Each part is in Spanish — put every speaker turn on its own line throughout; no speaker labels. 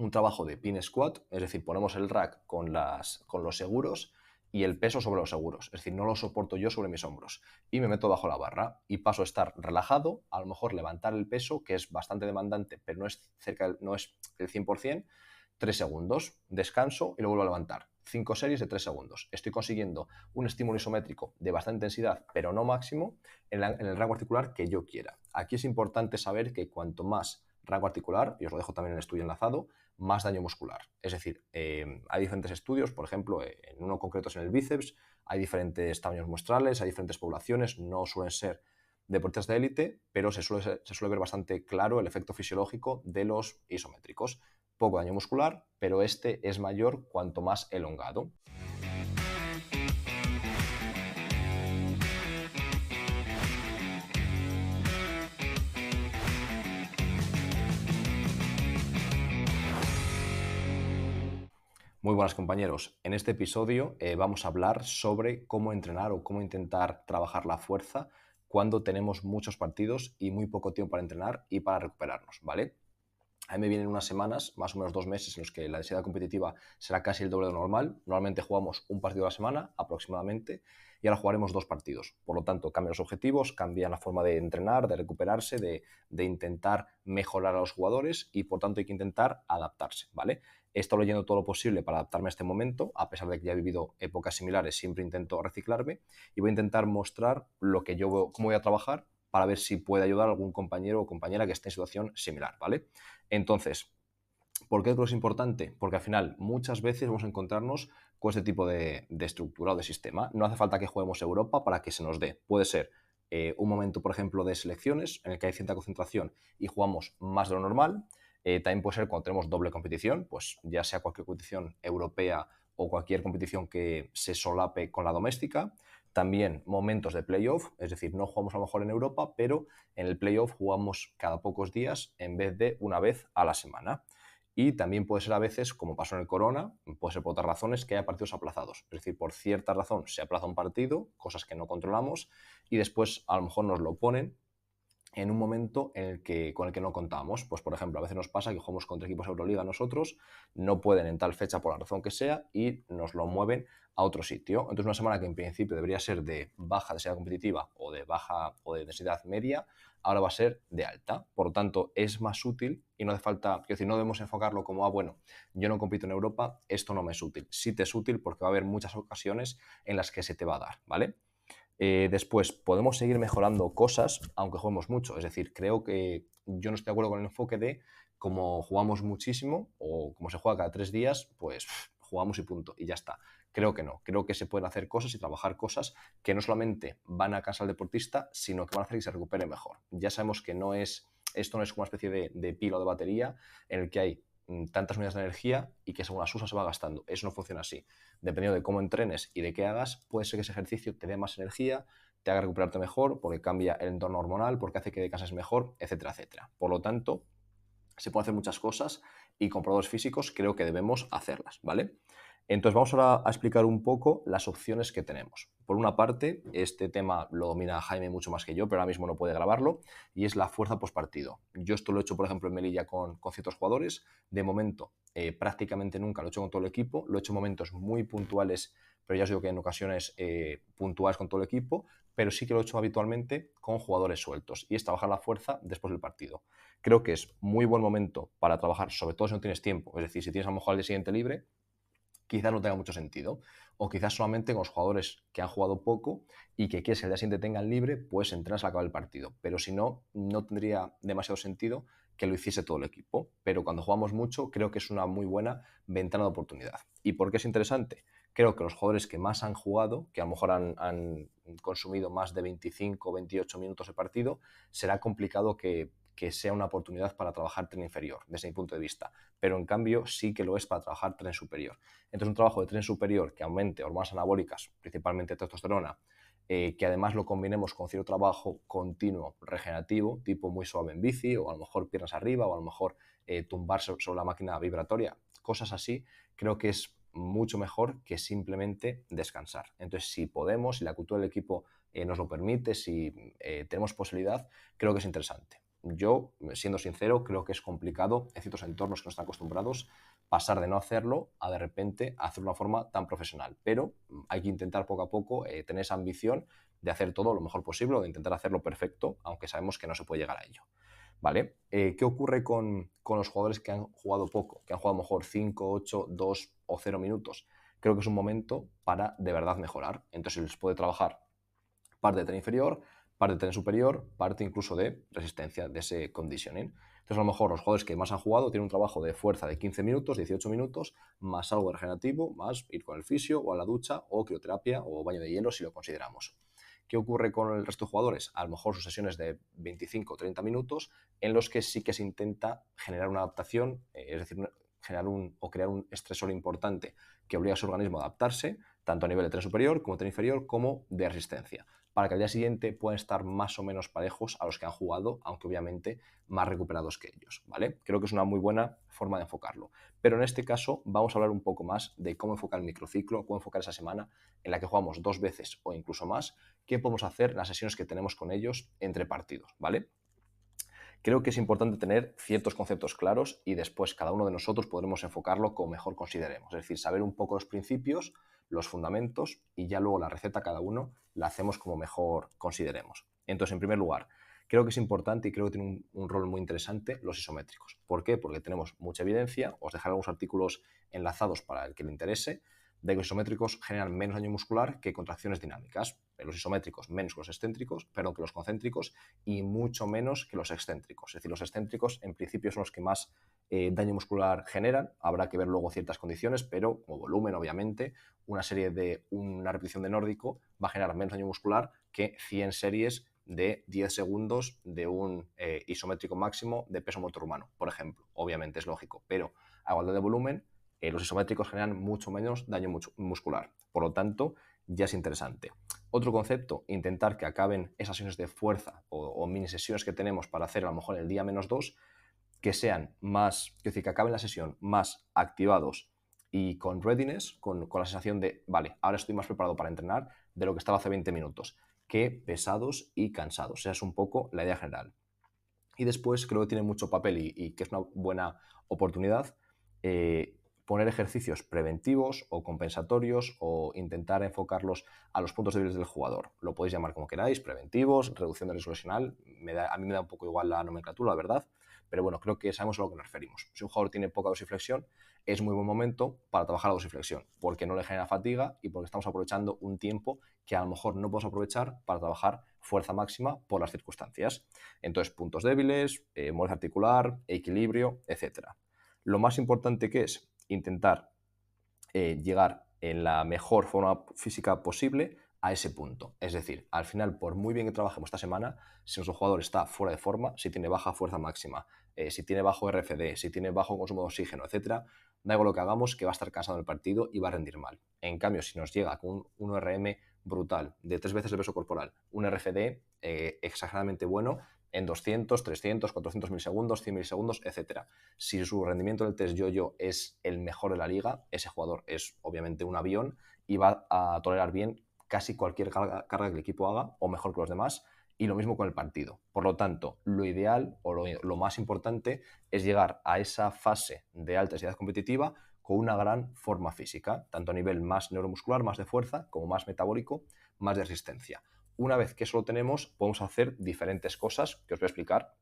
un trabajo de pin squat, es decir, ponemos el rack con los seguros y el peso sobre los seguros, es decir, no lo soporto yo sobre mis hombros y me meto bajo la barra y paso a estar relajado, a lo mejor levantar el peso, que es bastante demandante, pero no es el 100%, 3 segundos, descanso y lo vuelvo a levantar. 5 series de 3 segundos. Estoy consiguiendo un estímulo isométrico de bastante intensidad, pero no máximo, en el rango articular que yo quiera. Aquí es importante saber que cuanto más rango articular, y os lo dejo también en el estudio enlazado, más daño muscular. Es decir, hay diferentes estudios, por ejemplo, en uno concreto es en el bíceps, hay diferentes tamaños muestrales, hay diferentes poblaciones, no suelen ser deportistas de élite, pero se suele ver bastante claro el efecto fisiológico de los isométricos. Poco daño muscular, pero este es mayor cuanto más elongado. Muy buenas compañeros, en este episodio vamos a hablar sobre cómo entrenar o cómo intentar trabajar la fuerza cuando tenemos muchos partidos y muy poco tiempo para entrenar y para recuperarnos, ¿vale? A mí me vienen unas semanas, más o menos 2 meses, en los que la densidad competitiva será casi el doble de lo normal. Normalmente jugamos un partido a la semana aproximadamente y ahora jugaremos 2 partidos. Por lo tanto, cambian los objetivos, cambia la forma de entrenar, de recuperarse, de intentar mejorar a los jugadores y por tanto hay que intentar adaptarse, ¿vale? He estado leyendo todo lo posible para adaptarme a este momento, a pesar de que ya he vivido épocas similares, siempre intento reciclarme y voy a intentar mostrar lo que yo veo, cómo voy a trabajar para ver si puede ayudar a algún compañero o compañera que esté en situación similar, ¿vale? Entonces, ¿por qué creo que es importante? Porque al final muchas veces vamos a encontrarnos con este tipo de estructura o de sistema. No hace falta que juguemos Europa para que se nos dé. Puede ser un momento, por ejemplo, de selecciones en el que hay cierta concentración y jugamos más de lo normal. También puede ser cuando tenemos doble competición, pues ya sea cualquier competición europea o cualquier competición que se solape con la doméstica. También momentos de playoff, es decir, no jugamos a lo mejor en Europa, pero en el playoff jugamos cada pocos días en vez de una vez a la semana. Y también puede ser a veces, como pasó en el Corona, puede ser por otras razones, que haya partidos aplazados. Es decir, por cierta razón se aplaza un partido, cosas que no controlamos, y después a lo mejor nos lo ponen en un momento con el que no contábamos. Pues, por ejemplo, a veces nos pasa que jugamos contra equipos Euroliga nosotros, no pueden en tal fecha por la razón que sea y nos lo mueven a otro sitio. Entonces, una semana que en principio debería ser de baja densidad competitiva o de baja o de densidad media, ahora va a ser de alta. Por lo tanto, es más útil y no hace falta, quiero decir, no debemos enfocarlo como, bueno, yo no compito en Europa, esto no me es útil. Sí te es útil porque va a haber muchas ocasiones en las que se te va a dar, ¿vale? Después, podemos seguir mejorando cosas, aunque juguemos mucho. Es decir, creo que yo no estoy de acuerdo con el enfoque de como jugamos muchísimo o como se juega cada 3 días, pues jugamos y punto, y ya está. Creo que no. Creo que se pueden hacer cosas y trabajar cosas que no solamente van a cansar al deportista, sino que van a hacer que se recupere mejor. Ya sabemos que esto no es como una especie de pila o de batería en el que hay tantas unidades de energía y que según las usas se va gastando. Eso no funciona así. Dependiendo de cómo entrenes y de qué hagas, puede ser que ese ejercicio te dé más energía, te haga recuperarte mejor, porque cambia el entorno hormonal, porque hace que descanses mejor, etcétera, etcétera. Por lo tanto, se pueden hacer muchas cosas y con probadores físicos creo que debemos hacerlas, ¿vale? Entonces vamos ahora a explicar un poco las opciones que tenemos. Por una parte, este tema lo domina Jaime mucho más que yo, pero ahora mismo no puede grabarlo, y es la fuerza postpartido. Yo esto lo he hecho, por ejemplo, en Melilla con ciertos jugadores. De momento, prácticamente nunca lo he hecho con todo el equipo. Lo he hecho en momentos muy puntuales, pero ya os digo que en ocasiones puntuales con todo el equipo, pero sí que lo he hecho habitualmente con jugadores sueltos, y es trabajar la fuerza después del partido. Creo que es muy buen momento para trabajar, sobre todo si no tienes tiempo. Es decir, si tienes a lo mejor al día siguiente libre, quizás no tenga mucho sentido. O quizás solamente con los jugadores que han jugado poco y que quieres que el día siguiente tengan libre, pues entrenas al acabar el partido. Pero si no, no tendría demasiado sentido que lo hiciese todo el equipo. Pero cuando jugamos mucho, creo que es una muy buena ventana de oportunidad. ¿Y por qué es interesante? Creo que los jugadores que más han jugado, que a lo mejor han consumido más de 25 o 28 minutos de partido, será complicado que sea una oportunidad para trabajar tren inferior, desde mi punto de vista. Pero en cambio sí que lo es para trabajar tren superior. Entonces, un trabajo de tren superior que aumente hormonas anabólicas, principalmente testosterona, que además lo combinemos con cierto trabajo continuo regenerativo, tipo muy suave en bici, o a lo mejor piernas arriba, o a lo mejor tumbarse sobre la máquina vibratoria, cosas así, creo que es mucho mejor que simplemente descansar. Entonces, si podemos, si la cultura del equipo nos lo permite, si tenemos posibilidad, creo que es interesante. yo, siendo sincero, creo que es complicado en ciertos entornos que no están acostumbrados pasar de no hacerlo a de repente hacerlo de una forma tan profesional. Pero hay que intentar poco a poco tener esa ambición de hacer todo lo mejor posible o de intentar hacerlo perfecto, aunque sabemos que no se puede llegar a ello. ¿Vale? ¿Qué ocurre con los jugadores que han jugado poco, que han jugado a lo mejor 5, 8, 2 o 0 minutos? Creo que es un momento para de verdad mejorar. Entonces les puede trabajar parte de tren inferior, parte de tren superior, parte incluso de resistencia, de ese conditioning. Entonces, a lo mejor los jugadores que más han jugado tienen un trabajo de fuerza de 15 minutos, 18 minutos, más algo de regenerativo, más ir con el fisio o a la ducha o crioterapia o baño de hielo si lo consideramos. ¿Qué ocurre con el resto de jugadores? A lo mejor sus sesiones de 25 o 30 minutos en los que sí que se intenta generar una adaptación, es decir, o crear un estresor importante que obliga a su organismo a adaptarse, tanto a nivel de tren superior como tren inferior, como de resistencia, para que al día siguiente puedan estar más o menos parejos a los que han jugado, aunque obviamente más recuperados que ellos, ¿vale? Creo que es una muy buena forma de enfocarlo. Pero en este caso vamos a hablar un poco más de cómo enfocar el microciclo, cómo enfocar esa semana en la que jugamos 2 veces o incluso más, qué podemos hacer en las sesiones que tenemos con ellos entre partidos, ¿vale? Creo que es importante tener ciertos conceptos claros y después cada uno de nosotros podremos enfocarlo como mejor consideremos. Es decir, saber un poco los principios, los fundamentos y ya luego la receta cada uno la hacemos como mejor consideremos. Entonces, en primer lugar, creo que es importante y creo que tiene un rol muy interesante los isométricos. ¿Por qué? Porque tenemos mucha evidencia, os dejaré algunos artículos enlazados para el que le interese, de que los isométricos generan menos daño muscular que contracciones dinámicas. Los isométricos menos que los excéntricos, perdón, que los concéntricos y mucho menos que los excéntricos. Es decir, los excéntricos en principio son los que más daño muscular generan. Habrá que ver luego ciertas condiciones, pero como volumen, obviamente, una repetición de nórdico va a generar menos daño muscular que 100 series de 10 segundos de un isométrico máximo de peso motor humano, por ejemplo. Obviamente es lógico, pero a igualdad de volumen, los isométricos generan mucho menos daño muscular. Por lo tanto, ya es interesante. Otro concepto, intentar que acaben esas sesiones de fuerza o mini sesiones que tenemos para hacer a lo mejor el día -2, que sean más, es decir, que acaben la sesión más activados y con readiness, con la sensación de, vale, ahora estoy más preparado para entrenar de lo que estaba hace 20 minutos, que pesados y cansados. Esa es un poco la idea general. Y después creo que tiene mucho papel y que es una buena oportunidad poner ejercicios preventivos o compensatorios o intentar enfocarlos a los puntos débiles del jugador. Lo podéis llamar como queráis, preventivos, reducción de riesgo lesional. A mí me da un poco igual la nomenclatura, la verdad, pero bueno, creo que sabemos a lo que nos referimos. Si un jugador tiene poca dosiflexión, es muy buen momento para trabajar la dosiflexión, porque no le genera fatiga y porque estamos aprovechando un tiempo que a lo mejor no podemos aprovechar para trabajar fuerza máxima por las circunstancias. Entonces, puntos débiles, movilidad articular, equilibrio, etc. Lo más importante que es intentar llegar en la mejor forma física posible a ese punto. Es decir, al final, por muy bien que trabajemos esta semana, si nuestro jugador está fuera de forma, si tiene baja fuerza máxima, si tiene bajo RFD, si tiene bajo consumo de oxígeno, etcétera, da igual lo que hagamos, que va a estar cansado en el partido y va a rendir mal. En cambio, si nos llega con un RM brutal de 3 veces el peso corporal, un RFD exageradamente bueno, en 200, 300, 400 milisegundos, 100 milisegundos, etc. Si su rendimiento del test yo-yo es el mejor de la liga, ese jugador es obviamente un avión y va a tolerar bien casi cualquier carga que el equipo haga o mejor que los demás, y lo mismo con el partido. Por lo tanto, lo ideal o lo más importante es llegar a esa fase de alta densidad competitiva con una gran forma física, tanto a nivel más neuromuscular, más de fuerza, como más metabólico, más de resistencia. Una vez que eso lo tenemos, podemos hacer diferentes cosas que os voy a explicar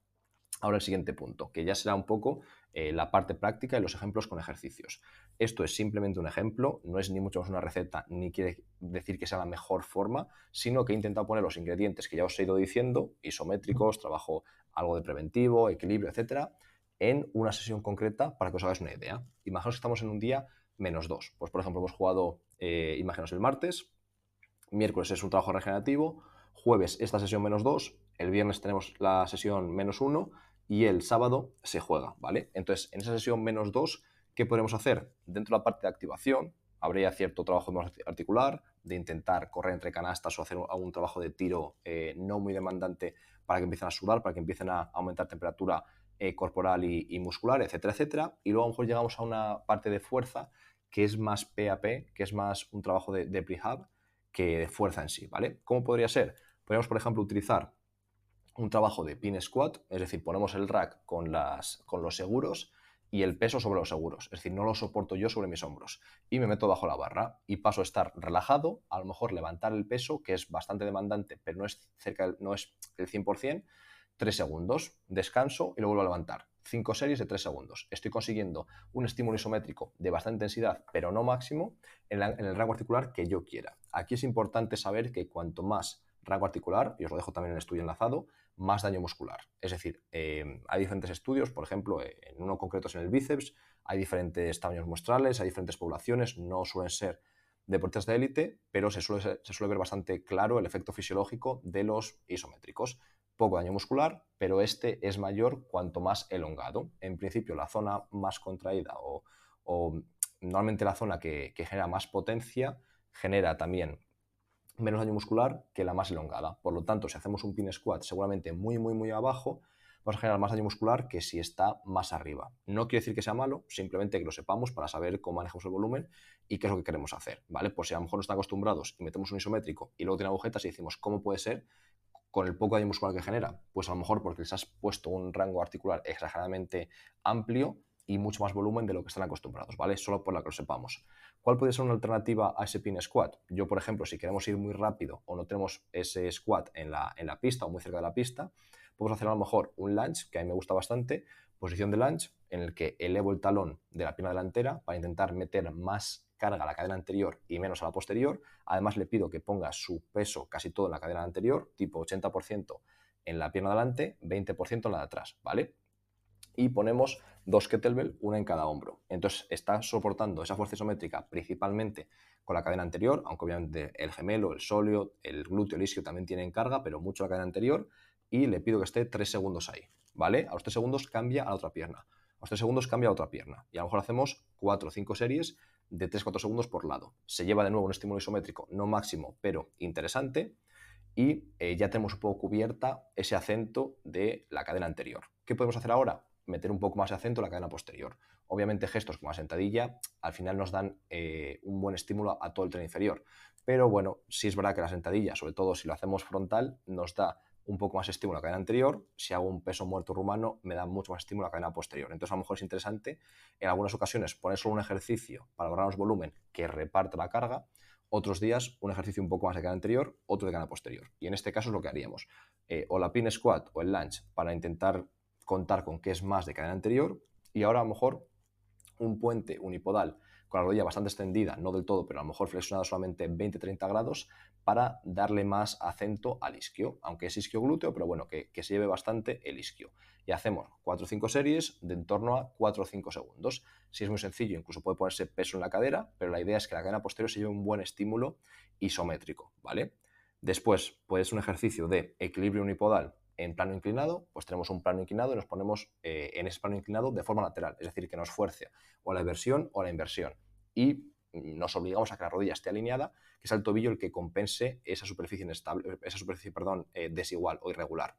ahora el siguiente punto, que ya será un poco la parte práctica y los ejemplos con ejercicios. Esto es simplemente un ejemplo, no es ni mucho más una receta, ni quiere decir que sea la mejor forma, sino que he intentado poner los ingredientes que ya os he ido diciendo, isométricos, trabajo algo de preventivo, equilibrio, etcétera, en una sesión concreta para que os hagáis una idea. Imaginaos que estamos en un día -2. Pues, por ejemplo, hemos jugado, imaginaos el martes, miércoles es un trabajo regenerativo, jueves esta sesión -2, el viernes tenemos la sesión -1 y el sábado se juega, ¿vale? Entonces, en esa sesión -2, ¿qué podemos hacer? Dentro de la parte de activación, habría cierto trabajo más articular, de intentar correr entre canastas o hacer algún trabajo de tiro no muy demandante para que empiecen a sudar, para que empiecen a aumentar temperatura corporal y muscular, etcétera, etcétera. Y luego a lo mejor llegamos a una parte de fuerza que es más PAP, que es más un trabajo de prehab, que de fuerza en sí, ¿vale? ¿Cómo podría ser? Podríamos, por ejemplo, utilizar un trabajo de pin squat, es decir, ponemos el rack con los seguros y el peso sobre los seguros, es decir, no lo soporto yo sobre mis hombros y me meto bajo la barra y paso a estar relajado, a lo mejor levantar el peso, que es bastante demandante, pero no es el 100%, 3 segundos, descanso y lo vuelvo a levantar. 5 series de 3 segundos. Estoy consiguiendo un estímulo isométrico de bastante intensidad, pero no máximo, en el rango articular que yo quiera. Aquí es importante saber que cuanto más rango articular, y os lo dejo también en el estudio enlazado, más daño muscular. Es decir, hay diferentes estudios, por ejemplo, en uno concreto es en el bíceps, hay diferentes tamaños muestrales, hay diferentes poblaciones, no suelen ser deportistas de élite, pero se suele ver bastante claro el efecto fisiológico de los isométricos. Poco daño muscular, pero este es mayor cuanto más elongado. En principio, la zona más contraída o normalmente la zona que genera más potencia genera también menos daño muscular que la más elongada. Por lo tanto, si hacemos un pin squat seguramente muy abajo, vamos a generar más daño muscular que si está más arriba. No quiere decir que sea malo, simplemente que lo sepamos para saber cómo manejamos el volumen y qué es lo que queremos hacer, ¿vale? Pues si a lo mejor no están acostumbrados y metemos un isométrico y luego tiene agujetas y decimos, ¿cómo puede ser con el poco daño muscular que genera? Pues a lo mejor porque les has puesto un rango articular exageradamente amplio y mucho más volumen de lo que están acostumbrados, ¿vale? Solo por la que lo sepamos. ¿Cuál puede ser una alternativa a ese pin squat? Yo, por ejemplo, si queremos ir muy rápido o no tenemos ese squat en la pista o muy cerca de la pista, podemos hacer a lo mejor un lunge, que a mí me gusta bastante, posición de lunge, en el que elevo el talón de la pierna delantera para intentar meter más carga a la cadera anterior y menos a la posterior. Además, le pido que ponga su peso casi todo en la cadera anterior, tipo 80% en la pierna delante, 20% en la de atrás, ¿vale? Y ponemos 2 kettlebell, una en cada hombro. Entonces está soportando esa fuerza isométrica principalmente con la cadena anterior, aunque obviamente el gemelo, el sóleo, el glúteo, el isquio también tienen carga, pero mucho la cadena anterior, y le pido que esté 3 segundos ahí, ¿vale? A los 3 segundos cambia a la otra pierna, a los 3 segundos cambia a otra pierna, y a lo mejor hacemos 4 o 5 series de 3-4 segundos por lado. Se lleva de nuevo un estímulo isométrico, no máximo, pero interesante, y ya tenemos un poco cubierta ese acento de la cadena anterior. ¿Qué podemos hacer ahora? Meter un poco más de acento en la cadena posterior. Obviamente gestos como la sentadilla al final nos dan un buen estímulo a todo el tren inferior, pero bueno, sí es verdad que la sentadilla, sobre todo si lo hacemos frontal, nos da un poco más estímulo a la cadena anterior. Si hago un peso muerto rumano, me da mucho más estímulo a la cadena posterior. Entonces a lo mejor es interesante en algunas ocasiones poner solo un ejercicio para lograrnos volumen que reparte la carga, otros días un ejercicio un poco más de cadena anterior, otro de cadena posterior. Y en este caso es lo que haríamos. O la pin squat o el lunge para intentar contar con qué es más de cadena anterior, y ahora a lo mejor un puente unipodal con la rodilla bastante extendida, no del todo, pero a lo mejor flexionada solamente 20-30 grados para darle más acento al isquio, aunque es isquio glúteo, pero bueno, que se lleve bastante el isquio. Y hacemos 4 o 5 series de en torno a 4 o 5 segundos. Si es muy sencillo, incluso puede ponerse peso en la cadera, pero la idea es que la cadera posterior se lleve un buen estímulo isométrico, ¿vale? Después, pues un ejercicio de equilibrio unipodal en plano inclinado, pues tenemos un plano inclinado y nos ponemos en ese plano inclinado de forma lateral, es decir, que nos fuerce o la eversión o la inversión. Y nos obligamos a que la rodilla esté alineada, que sea el tobillo el que compense esa superficie inestable, desigual o irregular.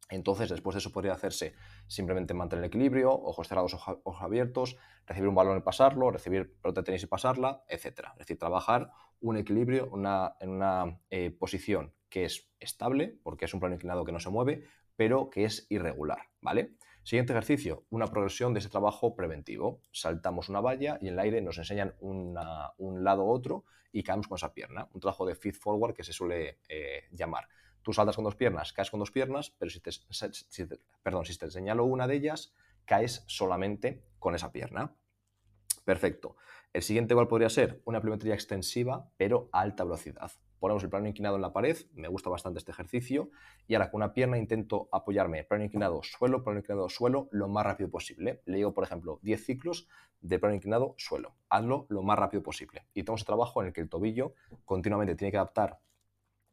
Entonces, después de eso podría hacerse simplemente mantener el equilibrio, ojos cerrados, ojos abiertos, recibir un balón y pasarlo, recibir pelota de tenis y pasarla, etc. Es decir, trabajar un equilibrio en una posición que es estable, porque es un plano inclinado que no se mueve, pero que es irregular, ¿vale? Siguiente ejercicio, una progresión de ese trabajo preventivo. Saltamos una valla y en el aire nos enseñan un lado u otro y caemos con esa pierna. Un trabajo de feed forward que se suele llamar. Tú saltas con dos piernas, caes con dos piernas, pero si te señalo una de ellas, caes solamente con esa pierna. Perfecto. El siguiente igual podría ser una pliometría extensiva, pero a alta velocidad. Ponemos el plano inclinado en la pared, me gusta bastante este ejercicio, y ahora con una pierna intento apoyarme plano inclinado, suelo, lo más rápido posible. Le digo, por ejemplo, 10 ciclos de plano inclinado, suelo. Hazlo lo más rápido posible. Y tenemos trabajo en el que el tobillo continuamente tiene que adaptar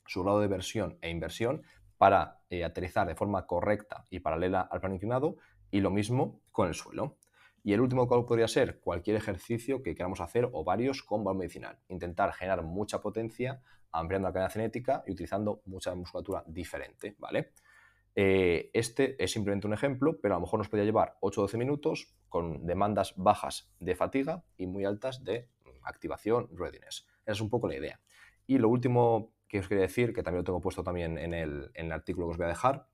su grado de versión e inversión para aterrizar de forma correcta y paralela al plano inclinado, y lo mismo con el suelo. Y el último cual podría ser cualquier ejercicio que queramos hacer o varios con balón medicinal. Intentar generar mucha potencia ampliando la cadena cinética y utilizando mucha musculatura diferente, ¿vale? Este es simplemente un ejemplo, pero a lo mejor nos podría llevar 8 o 12 minutos con demandas bajas de fatiga y muy altas de activación, readiness. Esa es un poco la idea. Y lo último que os quería decir, que también lo tengo puesto también en el artículo que os voy a dejar,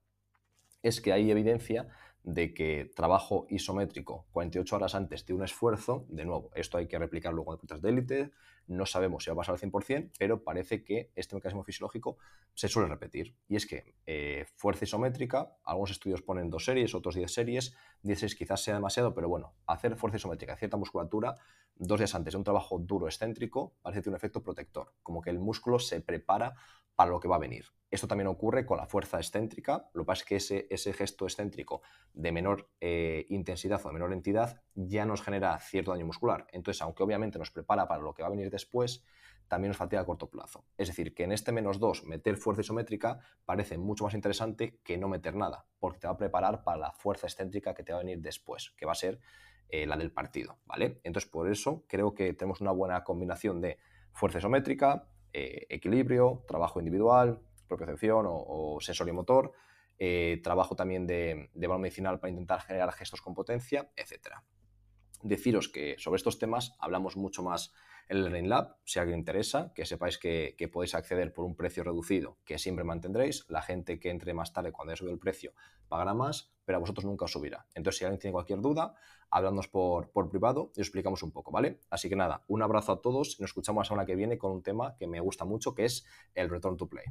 es que hay evidencia de que trabajo isométrico 48 horas antes de un esfuerzo, de nuevo, esto hay que replicarlo con deportes de élite, no sabemos si va a pasar al 100%, pero parece que este mecanismo fisiológico se suele repetir. Y es que fuerza isométrica, algunos estudios ponen 2 series, otros 10 series, 10 series quizás sea demasiado, pero bueno, hacer fuerza isométrica, cierta musculatura, 2 días antes de un trabajo duro excéntrico, parece que tiene un efecto protector, como que el músculo se prepara para lo que va a venir. Esto también ocurre con la fuerza excéntrica, lo que pasa es que ese gesto excéntrico de menor intensidad o de menor entidad ya nos genera cierto daño muscular. Entonces, aunque obviamente nos prepara para lo que va a venir después, también nos fatiga a corto plazo. Es decir, que en este -2 meter fuerza isométrica parece mucho más interesante que no meter nada, porque te va a preparar para la fuerza excéntrica que te va a venir después, que va a ser la del partido, ¿vale? Entonces, por eso creo que tenemos una buena combinación de fuerza isométrica, equilibrio, trabajo individual, propiocepción o sensorimotor, trabajo también de balón medicinal para intentar generar gestos con potencia, etcétera. Deciros que sobre estos temas hablamos mucho más en el Learning Lab, si a alguien interesa, que sepáis que podéis acceder por un precio reducido, que siempre mantendréis. La gente que entre más tarde, cuando haya subido el precio, pagará más, pero a vosotros nunca os subirá. Entonces, si alguien tiene cualquier duda, habladnos por privado y os explicamos un poco, ¿vale? Así que nada, un abrazo a todos y nos escuchamos la semana que viene con un tema que me gusta mucho, que es el Return to Play.